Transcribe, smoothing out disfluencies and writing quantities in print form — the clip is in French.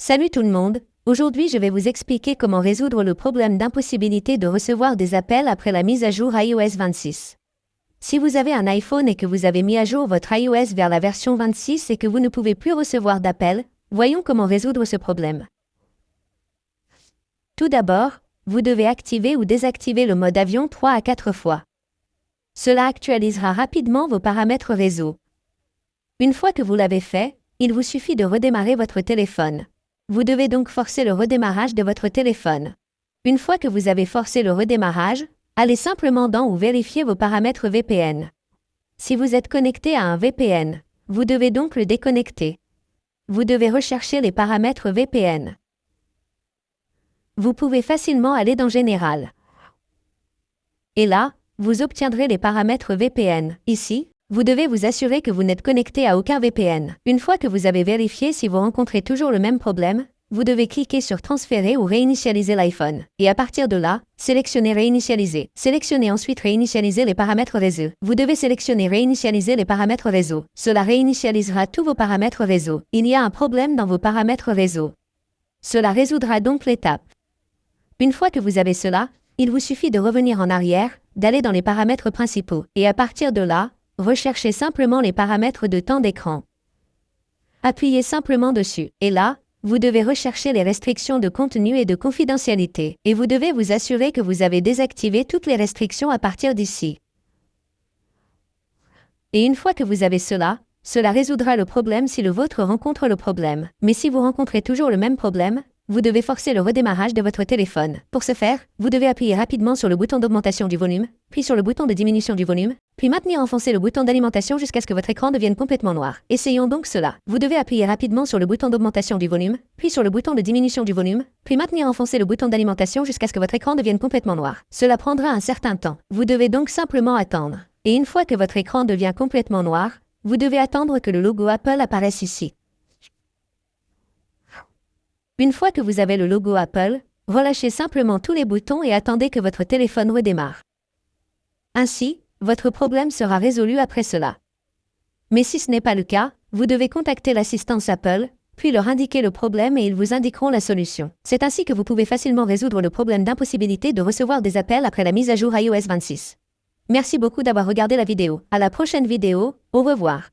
Salut tout le monde, aujourd'hui je vais vous expliquer comment résoudre le problème d'impossibilité de recevoir des appels après la mise à jour iOS 26. Si vous avez un iPhone et que vous avez mis à jour votre iOS vers la version 26 et que vous ne pouvez plus recevoir d'appels, voyons comment résoudre ce problème. Tout d'abord, vous devez activer ou désactiver le mode avion 3 à 4 fois. Cela actualisera rapidement vos paramètres réseau. Une fois que vous l'avez fait, il vous suffit de redémarrer votre téléphone. Vous devez donc forcer le redémarrage de votre téléphone. Une fois que vous avez forcé le redémarrage, allez simplement dans ou vérifiez vos paramètres VPN. Si vous êtes connecté à un VPN, vous devez donc le déconnecter. Vous devez rechercher les paramètres VPN. Vous pouvez facilement aller dans Général. Et là, vous obtiendrez les paramètres VPN. Ici, vous devez vous assurer que vous n'êtes connecté à aucun VPN. Une fois que vous avez vérifié si vous rencontrez toujours le même problème, vous devez cliquer sur Transférer ou réinitialiser l'iPhone. Et à partir de là, sélectionnez Réinitialiser. Sélectionnez ensuite Réinitialiser les paramètres réseau. Vous devez sélectionner Réinitialiser les paramètres réseau. Cela réinitialisera tous vos paramètres réseau. Il y a un problème dans vos paramètres réseau. Cela résoudra donc l'étape. Une fois que vous avez cela, il vous suffit de revenir en arrière, d'aller dans les paramètres principaux. Et à partir de là, recherchez simplement les paramètres de temps d'écran. Appuyez simplement dessus. Et là, vous devez rechercher les restrictions de contenu et de confidentialité. Et vous devez vous assurer que vous avez désactivé toutes les restrictions à partir d'ici. Et une fois que vous avez cela, cela résoudra le problème si le vôtre rencontre le problème. Mais si vous rencontrez toujours le même problème, vous devez forcer le redémarrage de votre téléphone. Pour ce faire, vous devez appuyer rapidement sur le bouton d'augmentation du volume, puis sur le bouton de diminution du volume, puis maintenir enfoncé le bouton d'alimentation jusqu'à ce que votre écran devienne complètement noir. Essayons donc cela. Vous devez appuyer rapidement sur le bouton d'augmentation du volume, puis sur le bouton de diminution du volume, puis maintenir enfoncé le bouton d'alimentation jusqu'à ce que votre écran devienne complètement noir. Cela prendra un certain temps. Vous devez donc simplement attendre. Et une fois que votre écran devient complètement noir, vous devez attendre que le logo Apple apparaisse ici. Une fois que vous avez le logo Apple, relâchez simplement tous les boutons et attendez que votre téléphone redémarre. Ainsi, votre problème sera résolu après cela. Mais si ce n'est pas le cas, vous devez contacter l'assistance Apple, puis leur indiquer le problème et ils vous indiqueront la solution. C'est ainsi que vous pouvez facilement résoudre le problème d'impossibilité de recevoir des appels après la mise à jour iOS 26. Merci beaucoup d'avoir regardé la vidéo. À la prochaine vidéo, au revoir.